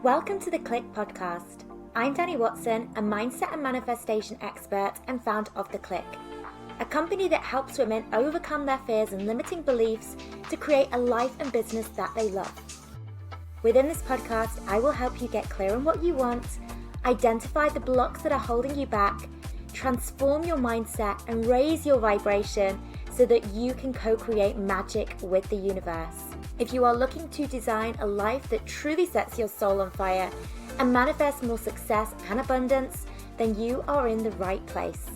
Welcome to the Clique podcast. I'm Dani Watson, a mindset and manifestation expert and founder of the Clique, a company that helps women overcome their fears and limiting beliefs to create a life and business that they love. Within this podcast, I will help you get clear on what you want, identify the blocks that are holding you back, transform your mindset and raise your vibration so that you can co-create magic with the universe. If you are looking to design a life that truly sets your soul on fire and manifest more success and abundance, then you are in the right place.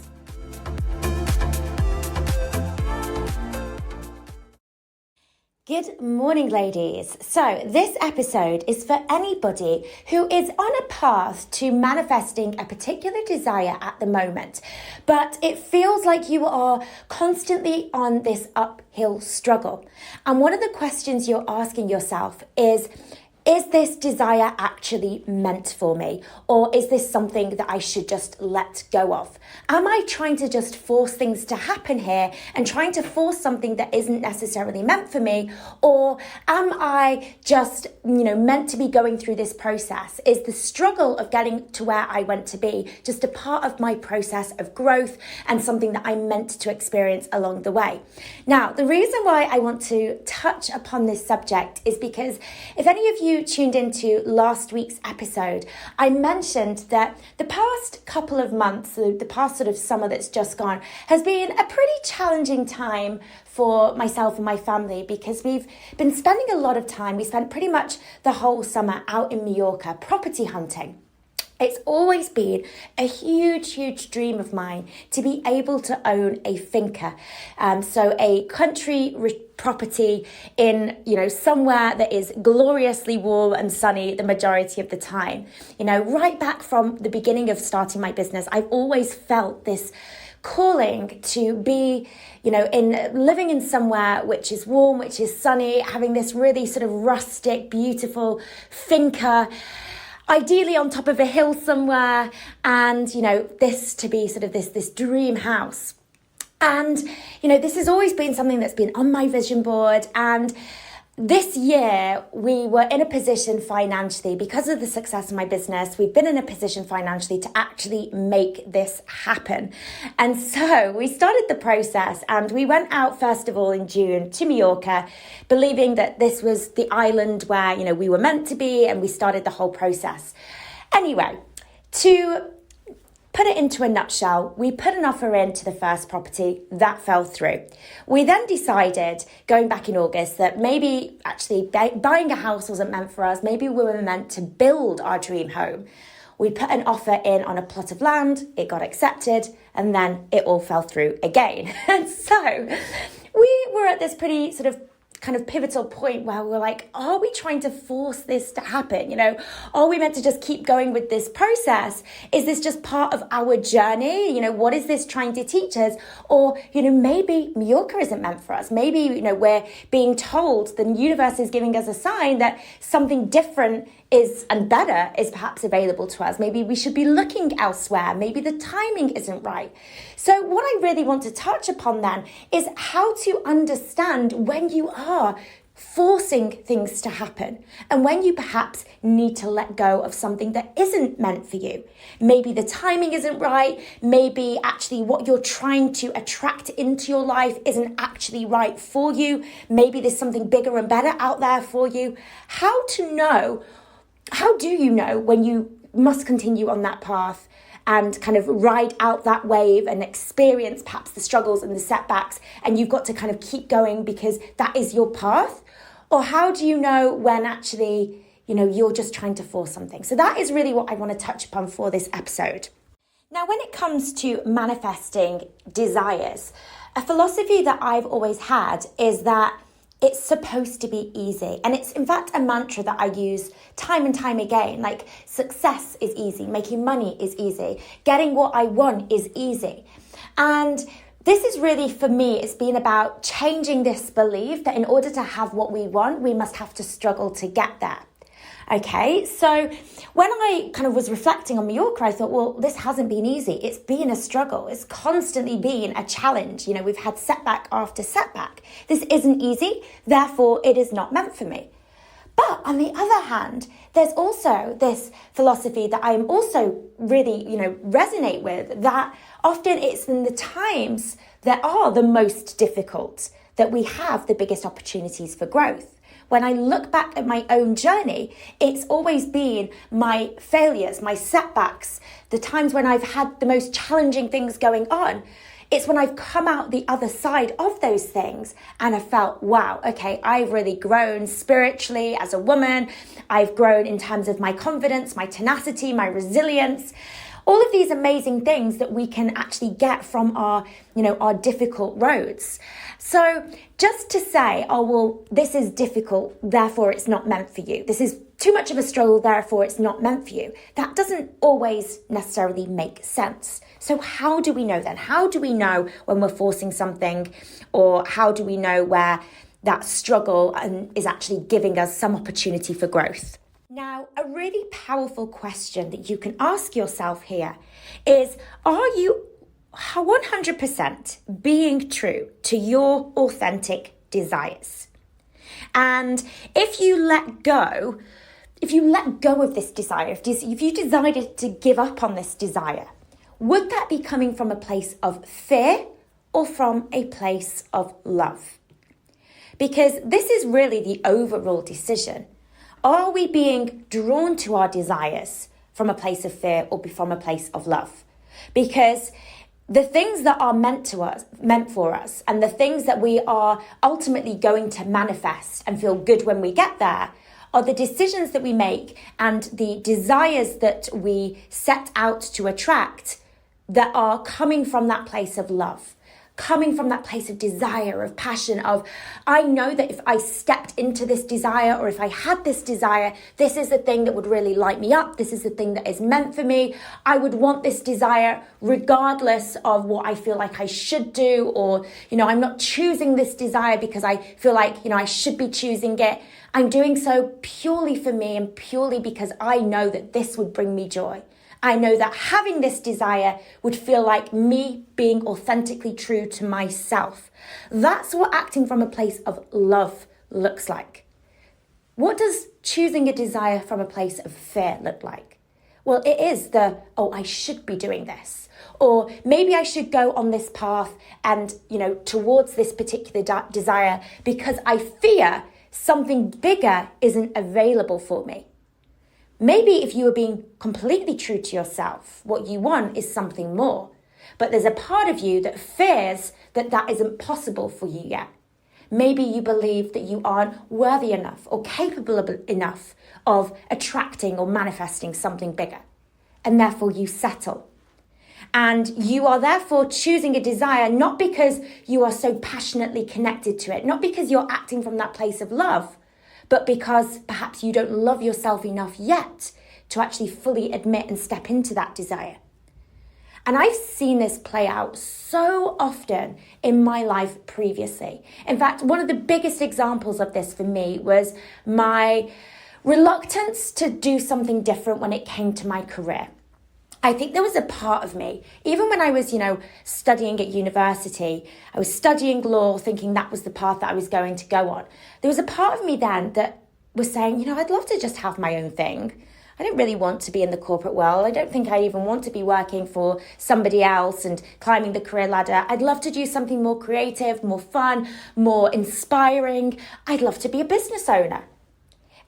Good morning, ladies. So this episode is for anybody who is on a path to manifesting a particular desire at the moment, but it feels like you are constantly on this uphill struggle. And one of the questions you're asking yourself is this desire actually meant for me? Or is this something that I should just let go of? Am I trying to just force things to happen here and trying to force something that isn't necessarily meant for me? Or am I just, meant to be going through this process? Is the struggle of getting to where I want to be just a part of my process of growth and something that I'm meant to experience along the way? Now, the reason why I want to touch upon this subject is because if any of you tuned into last week's episode, I mentioned that the past couple of months, the past sort of summer that's just gone, has been a pretty challenging time for myself and my family because we've been spending a lot of time. We spent pretty much the whole summer out in Mallorca property hunting. It's always been a huge dream of mine to be able to own a finca. So a country property in, somewhere that is gloriously warm and sunny the majority of the time. Right back from the beginning of starting my business, I've always felt this calling to be, living in somewhere which is warm, which is sunny, having this really sort of rustic, beautiful finca, ideally on top of a hill somewhere, and, this to be sort of this dream house. And, this has always been something that's been on my vision board. And this year we were in a position financially, because of the success of my business, we've been in a position financially to actually make this happen. And so we started the process and we went out first of all in June to Mallorca, believing that this was the island where, we were meant to be, and we started the whole process. Anyway, to put it into a nutshell, we put an offer into the first property that fell through. We then decided, going back in August, that maybe actually buying a house wasn't meant for us. Maybe we were meant to build our dream home. We put an offer in on a plot of land, it got accepted, and then it all fell through again. And so we were at this pretty sort of kind of pivotal point where we're like, are we trying to force this to happen? Are we meant to just keep going with this process? Is this just part of our journey? What is this trying to teach us? Or, maybe Mallorca isn't meant for us. Maybe, we're being told, the universe is giving us a sign that something different is and better is perhaps available to us. Maybe we should be looking elsewhere. Maybe the timing isn't right. So what I really want to touch upon then is how to understand when you are forcing things to happen and when you perhaps need to let go of something that isn't meant for you. Maybe the timing isn't right. Maybe actually what you're trying to attract into your life isn't actually right for you. Maybe there's something bigger and better out there for you. How do you know when you must continue on that path and kind of ride out that wave and experience perhaps the struggles and the setbacks, and you've got to kind of keep going because that is your path? Or how do you know when actually, you're just trying to force something? So that is really what I want to touch upon for this episode. Now, when it comes to manifesting desires, a philosophy that I've always had is that it's supposed to be easy. And it's in fact a mantra that I use time and time again. Like, success is easy, making money is easy, getting what I want is easy. And this is really, for me, it's been about changing this belief that in order to have what we want, we must have to struggle to get there. Okay, so when I kind of was reflecting on Mallorca, I thought, well, this hasn't been easy. It's been a struggle. It's constantly been a challenge. We've had setback after setback. This isn't easy. Therefore, it is not meant for me. But on the other hand, there's also this philosophy that I am also really, resonate with, that often it's in the times that are the most difficult that we have the biggest opportunities for growth. When I look back at my own journey, it's always been my failures, my setbacks, the times when I've had the most challenging things going on. It's when I've come out the other side of those things and I felt, wow, okay, I've really grown spiritually as a woman. I've grown in terms of my confidence, my tenacity, my resilience, all of these amazing things that we can actually get from our difficult roads. So just to say, oh, well, this is difficult, therefore it's not meant for you. This is too much of a struggle, therefore it's not meant for you. That doesn't always necessarily make sense. So how do we know then? How do we know when we're forcing something, or how do we know where that struggle is actually giving us some opportunity for growth? Now, a really powerful question that you can ask yourself here is, are you 100% being true to your authentic desires? And if you let go of this desire, if you decided to give up on this desire, would that be coming from a place of fear or from a place of love? Because this is really the overall decision. Are we being drawn to our desires from a place of fear or from a place of love? Because the things that are meant for us, and the things that we are ultimately going to manifest and feel good when we get there, are the decisions that we make and the desires that we set out to attract that are coming from that place of love, coming from that place of desire, of passion, of, I know that if I stepped into this desire, or if I had this desire, this is the thing that would really light me up. This is the thing that is meant for me. I would want this desire regardless of what I feel like I should do, or, I'm not choosing this desire because I feel like, I should be choosing it. I'm doing so purely for me and purely because I know that this would bring me joy. I know that having this desire would feel like me being authentically true to myself. That's what acting from a place of love looks like. What does choosing a desire from a place of fear look like? Well, it is I should be doing this. Or maybe I should go on this path and, towards this particular desire because I fear something bigger isn't available for me. Maybe if you were being completely true to yourself, what you want is something more. But there's a part of you that fears that isn't possible for you yet. Maybe you believe that you aren't worthy enough or capable enough of attracting or manifesting something bigger. And therefore you settle. And you are therefore choosing a desire not because you are so passionately connected to it, not because you're acting from that place of love, but because perhaps you don't love yourself enough yet to actually fully admit and step into that desire. And I've seen this play out so often in my life previously. In fact, one of the biggest examples of this for me was my reluctance to do something different when it came to my career. I think there was a part of me, even when I was, studying at university, I was studying law, thinking that was the path that I was going to go on. There was a part of me then that was saying, I'd love to just have my own thing. I don't really want to be in the corporate world. I don't think I even want to be working for somebody else and climbing the career ladder. I'd love to do something more creative, more fun, more inspiring. I'd love to be a business owner.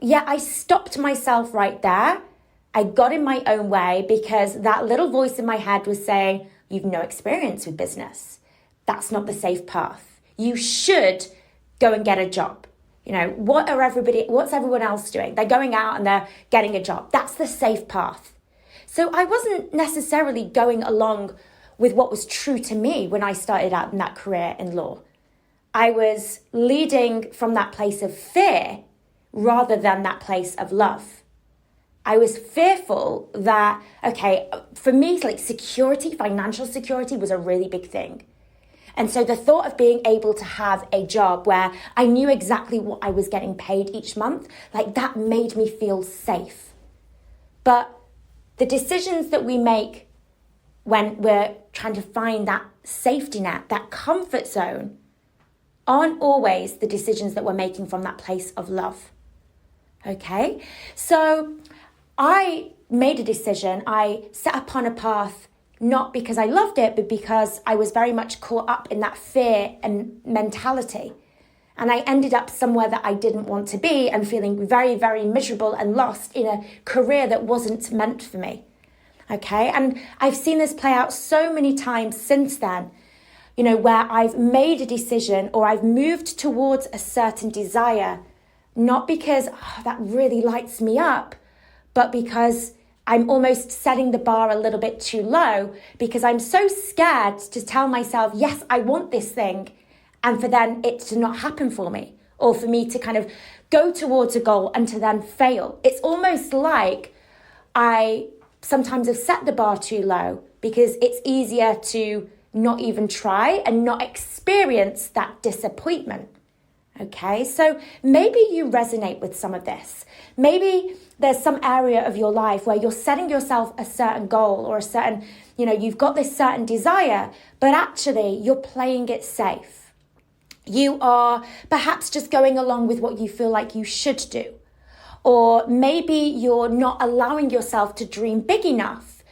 Yet I stopped myself right there. I got in my own way because that little voice in my head was saying, you've no experience with business. That's not the safe path. You should go and get a job. What's everyone else doing? They're going out and they're getting a job. That's the safe path. So I wasn't necessarily going along with what was true to me when I started out in that career in law. I was leading from that place of fear rather than that place of love. I was fearful that, for me, security, financial security was a really big thing. And so the thought of being able to have a job where I knew exactly what I was getting paid each month, that made me feel safe. But the decisions that we make when we're trying to find that safety net, that comfort zone, aren't always the decisions that we're making from that place of love. Okay, so I made a decision. I set upon a path not because I loved it, but because I was very much caught up in that fear and mentality. And I ended up somewhere that I didn't want to be and feeling very, very miserable and lost in a career that wasn't meant for me. Okay, and I've seen this play out so many times since then, where I've made a decision or I've moved towards a certain desire, not because that really lights me up, but because I'm almost setting the bar a little bit too low because I'm so scared to tell myself, yes, I want this thing, and for then it to not happen for me, or for me to kind of go towards a goal and to then fail. It's almost like I sometimes have set the bar too low because it's easier to not even try and not experience that disappointment. Okay, so maybe you resonate with some of this. Maybe there's some area of your life where you're setting yourself a certain goal or a certain, you've got this certain desire, but actually you're playing it safe. You are perhaps just going along with what you feel like you should do. Or maybe you're not allowing yourself to dream big enough,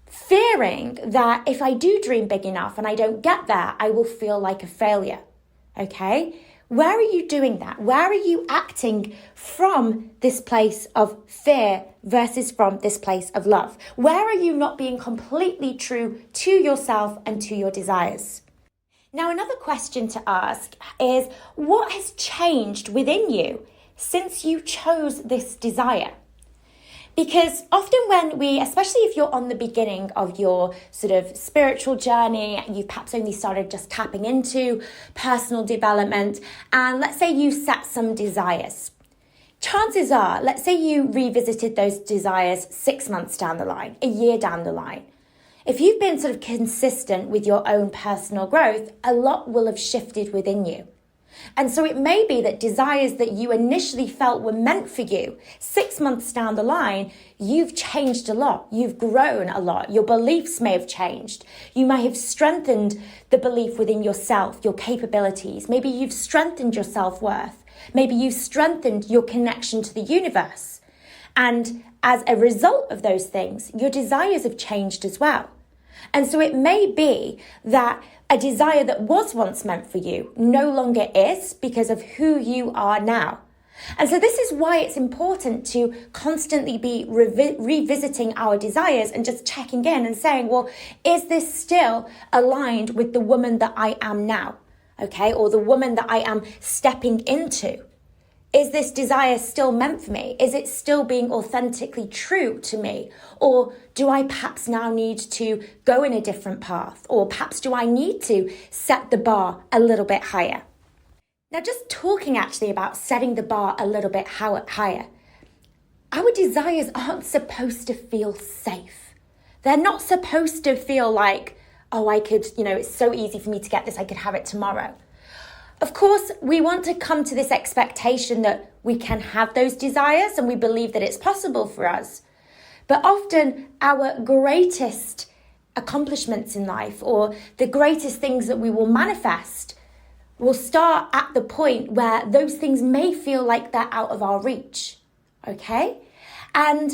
fearing that if I do dream big enough and I don't get there, I will feel like a failure. Okay? Where are you doing that? Where are you acting from this place of fear versus from this place of love? Where are you not being completely true to yourself and to your desires? Now, another question to ask is, what has changed within you since you chose this desire? Because often when especially if you're on the beginning of your sort of spiritual journey, you've perhaps only started just tapping into personal development, and let's say you set some desires. Chances are, let's say you revisited those desires 6 months down the line, a year down the line. If you've been sort of consistent with your own personal growth, a lot will have shifted within you. And so it may be that desires that you initially felt were meant for you, 6 months down the line, you've changed a lot. You've grown a lot. Your beliefs may have changed. You may have strengthened the belief within yourself, your capabilities. Maybe you've strengthened your self-worth. Maybe you've strengthened your connection to the universe. And as a result of those things, your desires have changed as well. And so it may be that a desire that was once meant for you no longer is because of who you are now. And so this is why it's important to constantly be revisiting our desires and just checking in and saying, well, is this still aligned with the woman that I am now? Okay, or the woman that I am stepping into? Is this desire still meant for me? Is it still being authentically true to me? Or do I perhaps now need to go in a different path? Or perhaps do I need to set the bar a little bit higher? Now, just talking actually about setting the bar a little bit higher, our desires aren't supposed to feel safe. They're not supposed to feel like, oh, I could, it's so easy for me to get this, I could have it tomorrow. Of course, we want to come to this expectation that we can have those desires and we believe that it's possible for us. But often our greatest accomplishments in life or the greatest things that we will manifest will start at the point where those things may feel like they're out of our reach. Okay? And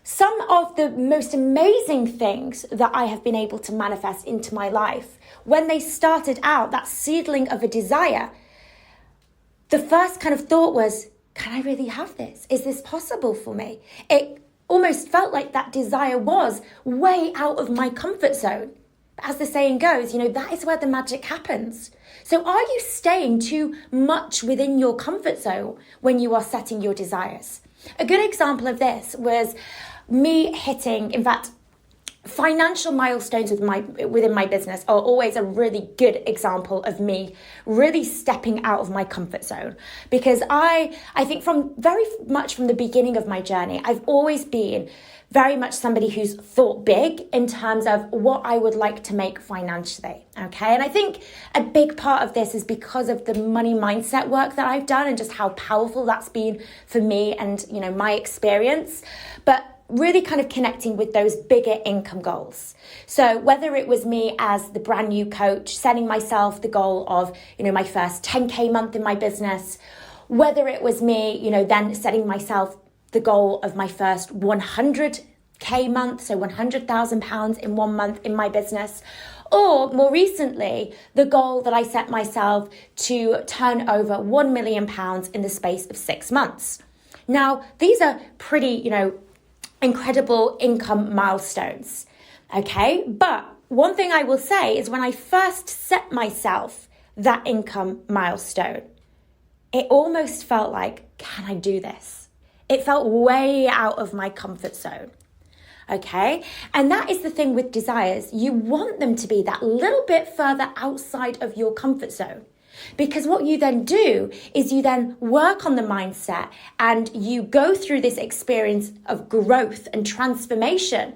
some of the most amazing things that I have been able to manifest into my life, when they started out, that seedling of a desire, the first kind of thought was, can I really have this? Is this possible for me? It almost felt like that desire was way out of my comfort zone. But as the saying goes, that is where the magic happens. So are you staying too much within your comfort zone when you are setting your desires? A good example of this was me hitting, in fact, financial milestones within my business are always a really good example of me really stepping out of my comfort zone. Because I think from very much from the beginning of my journey, I've always been very much somebody who's thought big in terms of what I would like to make financially, okay? And I think a big part of this is because of the money mindset work that I've done and just how powerful that's been for me and, my experience. But really kind of connecting with those bigger income goals. So whether it was me as the brand new coach, setting myself the goal of, my first 10K month in my business, whether it was me, then setting myself the goal of my first 100K month, so £100,000 in 1 month in my business. Or more recently, the goal that I set myself to turn over £1 million in the space of 6 months. Now, these are pretty, incredible income milestones, okay? But one thing I will say is when I first set myself that income milestone, it almost felt like, can I do this? It felt way out of my comfort zone. Okay. And that is the thing with desires. You want them to be that little bit further outside of your comfort zone. Because what you then do is you then work on the mindset and you go through this experience of growth and transformation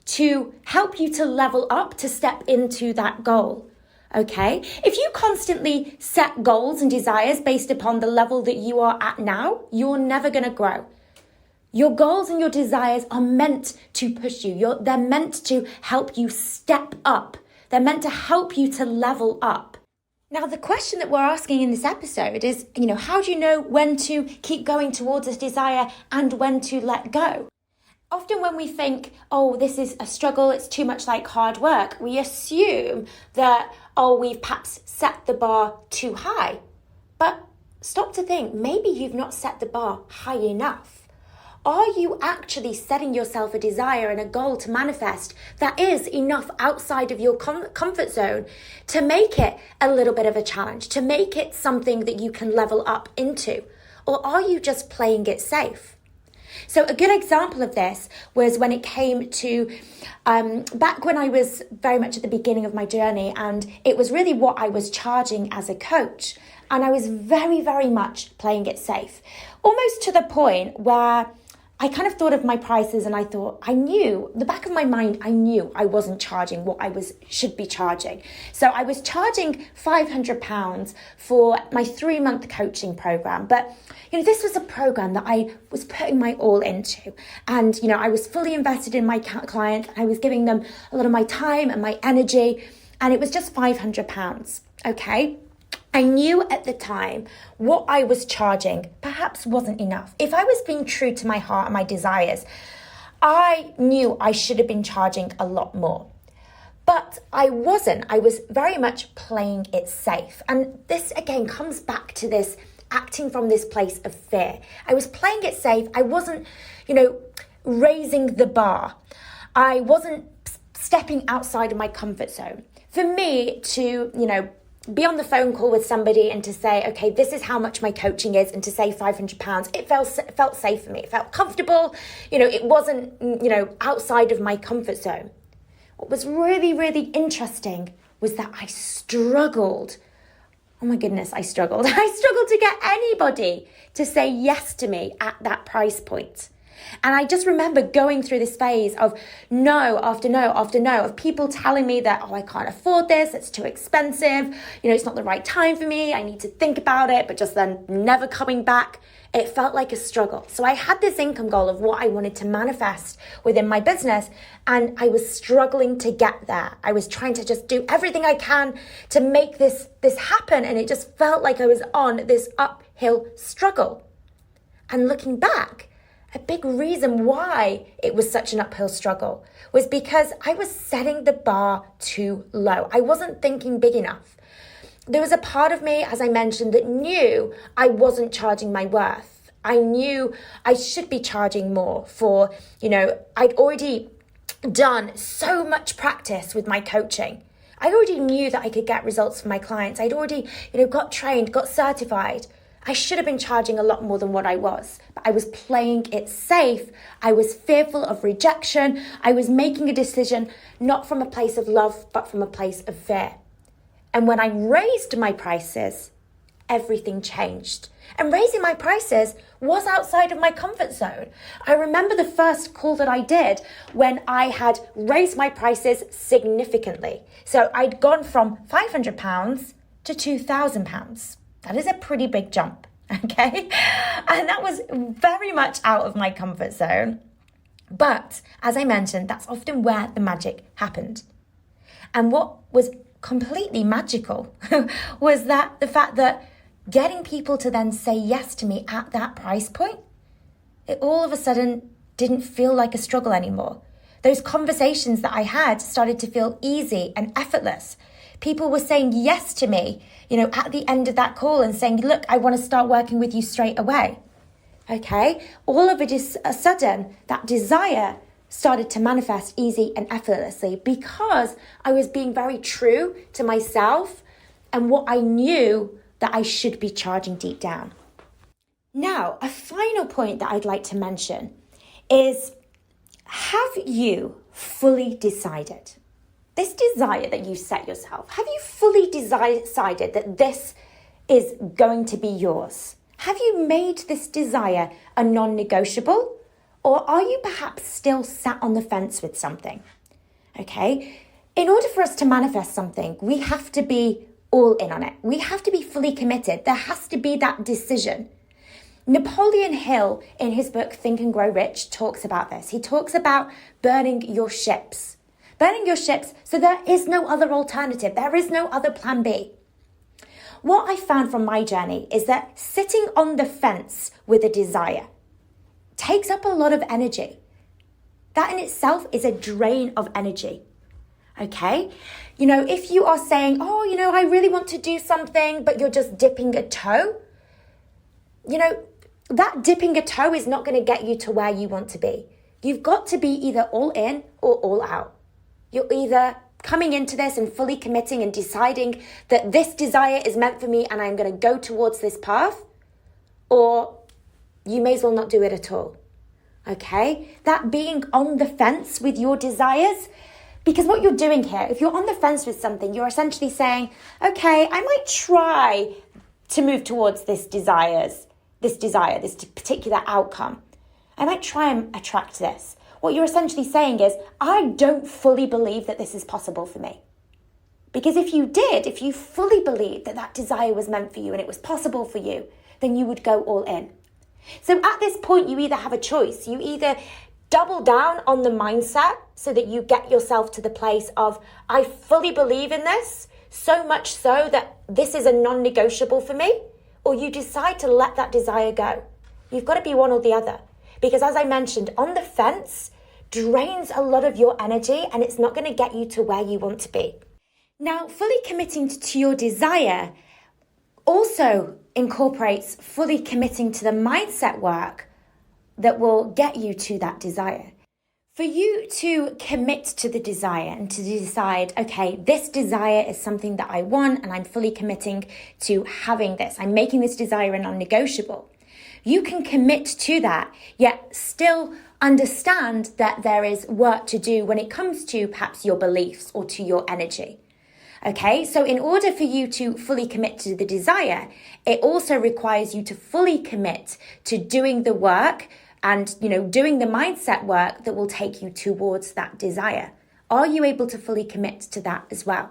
to help you to level up, to step into that goal. Okay. If you constantly set goals and desires based upon the level that you are at now, you're never going to grow. Your goals and your desires are meant to push you. They're meant to help you step up. They're meant to help you to level up. Now, the question that we're asking in this episode is, how do you know when to keep going towards this desire and when to let go? Often when we think, this is a struggle, it's too much like hard work, we assume that, we've perhaps set the bar too high. But stop to think, maybe you've not set the bar high enough. Are you actually setting yourself a desire and a goal to manifest that is enough outside of your comfort zone to make it a little bit of a challenge, to make it something that you can level up into? Or are you just playing it safe? So a good example of this was when it came to back when I was very much at the beginning of my journey, and it was really what I was charging as a coach. And I was very, very much playing it safe, almost to the point where I kind of thought of my prices and I thought, the back of my mind, I knew I wasn't charging what I should be charging. So I was charging £500 for my 3-month coaching program. But, this was a program that I was putting my all into. And, I was fully invested in my client. I was giving them a lot of my time and my energy. And it was just £500, okay? I knew at the time what I was charging perhaps wasn't enough. If I was being true to my heart and my desires, I knew I should have been charging a lot more. But I wasn't. I was very much playing it safe. And this again comes back to this acting from this place of fear. I was playing it safe. I wasn't, raising the bar. I wasn't stepping outside of my comfort zone. For me to, be on the phone call with somebody and to say, okay, this is how much my coaching is, and to say £500, it felt safe for me. It felt comfortable. It wasn't, outside of my comfort zone. What was really, really interesting was that I struggled. Oh my goodness, I struggled. I struggled to get anybody to say yes to me at that price point. And I just remember going through this phase of no after no after no, of people telling me that, I can't afford this, it's too expensive, it's not the right time for me, I need to think about it, but just then never coming back. It felt like a struggle. So I had this income goal of what I wanted to manifest within my business, and I was struggling to get there. I was trying to just do everything I can to make this happen, and it just felt like I was on this uphill struggle. And looking back, a big reason why it was such an uphill struggle was because I was setting the bar too low. I wasn't thinking big enough. There was a part of me, as I mentioned, that knew I wasn't charging my worth. I knew I should be charging more for, I'd already done so much practice with my coaching. I already knew that I could get results for my clients. I'd already, got trained, got certified. I should have been charging a lot more than what I was, but I was playing it safe. I was fearful of rejection. I was making a decision not from a place of love, but from a place of fear. And when I raised my prices, everything changed. And raising my prices was outside of my comfort zone. I remember the first call that I did when I had raised my prices significantly. So I'd gone from £500 to £2,000. That is a pretty big jump, okay? And that was very much out of my comfort zone. But as I mentioned, that's often where the magic happened. And what was completely magical was that the fact that getting people to then say yes to me at that price point it all of a sudden didn't feel like a struggle anymore. Those conversations that I had started to feel easy and effortless. People were saying yes to me, at the end of that call and saying, look, I want to start working with you straight away. Okay, all of it is a sudden, that desire started to manifest easy and effortlessly because I was being very true to myself and what I knew that I should be charging deep down. Now, a final point that I'd like to mention is, have you fully decided? This desire that you set yourself, have you fully decided that this is going to be yours? Have you made this desire a non-negotiable? Or are you perhaps still sat on the fence with something? Okay, in order for us to manifest something, we have to be all in on it. We have to be fully committed. There has to be that decision. Napoleon Hill, in his book Think and Grow Rich, talks about this. He talks about burning your ships. Burning your ships so there is no other alternative. There is no other plan B. What I found from my journey is that sitting on the fence with a desire takes up a lot of energy. That in itself is a drain of energy. Okay? If you are saying, I really want to do something, but you're just dipping a toe, that dipping a toe is not going to get you to where you want to be. You've got to be either all in or all out. You're either coming into this and fully committing and deciding that this desire is meant for me and I'm going to go towards this path, or you may as well not do it at all. Okay? That being on the fence with your desires, because what you're doing here, if you're on the fence with something, you're essentially saying, okay, I might try to move towards this particular outcome. I might try and attract this. What you're essentially saying is, I don't fully believe that this is possible for me. Because if you fully believed that desire was meant for you and it was possible for you, then you would go all in. So at this point, you either have a choice. You either double down on the mindset so that you get yourself to the place of, I fully believe in this, so much so that this is a non-negotiable for me, or you decide to let that desire go. You've got to be one or the other. Because as I mentioned, on the fence drains a lot of your energy and it's not going to get you to where you want to be. Now, fully committing to your desire also incorporates fully committing to the mindset work that will get you to that desire. For you to commit to the desire and to decide, okay, this desire is something that I want and I'm fully committing to having this. I'm making this desire a non-negotiable. You can commit to that, yet still understand that there is work to do when it comes to perhaps your beliefs or to your energy. Okay, so in order for you to fully commit to the desire, it also requires you to fully commit to doing the work and, doing the mindset work that will take you towards that desire. Are you able to fully commit to that as well?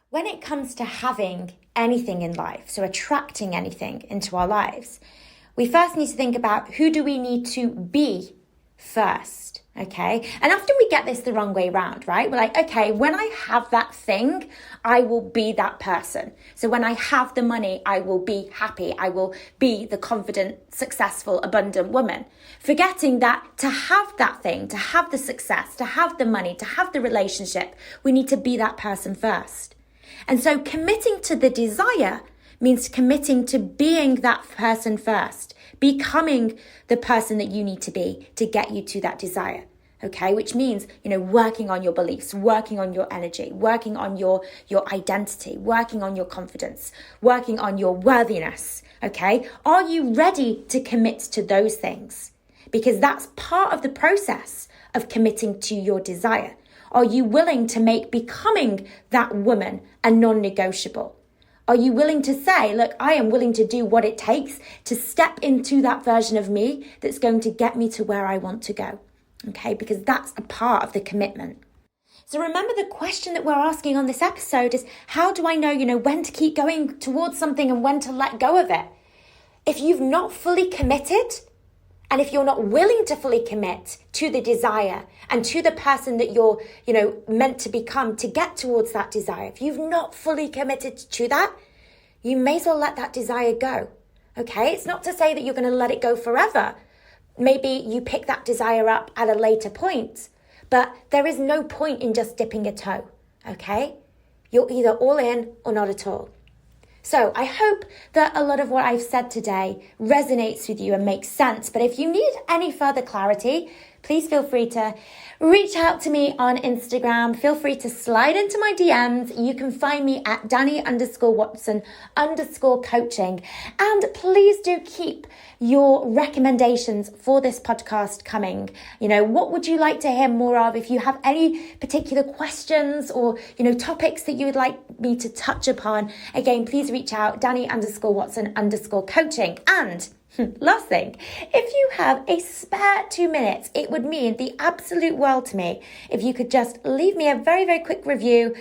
When it comes to having anything in life, so attracting anything into our lives, we first need to think about, who do we need to be first, okay? And often we get this the wrong way around, right? We're like, okay, when I have that thing, I will be that person. So when I have the money, I will be happy. I will be the confident, successful, abundant woman. Forgetting that to have that thing, to have the success, to have the money, to have the relationship, we need to be that person first. And so committing to the desire means committing to being that person first, becoming the person that you need to be to get you to that desire. Okay, which means, working on your beliefs, working on your energy, working on your identity, working on your confidence, working on your worthiness. Okay, are you ready to commit to those things? Because that's part of the process of committing to your desire. Are you willing to make becoming that woman a non-negotiable? Are you willing to say, look, I am willing to do what it takes to step into that version of me that's going to get me to where I want to go? Okay, because that's a part of the commitment. So remember, the question that we're asking on this episode is, how do I know, when to keep going towards something and when to let go of it? If you've not fully committed, and if you're not willing to fully commit to the desire and to the person that you're, meant to become to get towards that desire, if you've not fully committed to that, you may as well let that desire go. Okay? It's not to say that you're going to let it go forever, maybe you pick that desire up at a later point, but there is no point in just dipping a toe, okay? You're either all in or not at all. So I hope that a lot of what I've said today resonates with you and makes sense. But if you need any further clarity, please feel free to reach out to me on Instagram. Feel free to slide into my DMs. You can find me at Dani_Watson_coaching. And please do keep your recommendations for this podcast coming. What would you like to hear more of? If you have any particular questions or, topics that you would like me to touch upon, again, please reach out, Dani_Watson_coaching. And last thing, if you have a spare 2 minutes, it would mean the absolute world to me if you could just leave me a very, very quick review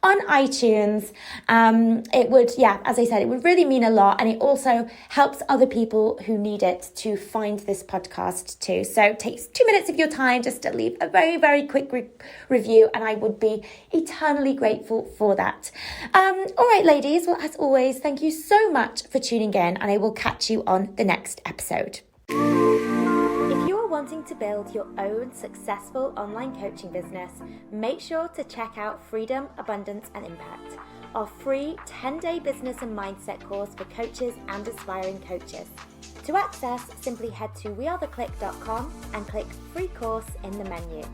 on iTunes. It would, as I said, it would really mean a lot. And it also helps other people who need it to find this podcast too. So it takes 2 minutes of your time just to leave a very, very quick review. And I would be eternally grateful for that. All right, ladies. Well, as always, thank you so much for tuning in, and I will catch you on the next episode. If you're wanting to build your own successful online coaching business, make sure to check out Freedom, Abundance and Impact, our free 10-day business and mindset course for coaches and aspiring coaches. To access, simply head to wearetheclique.com and click free course in the menu.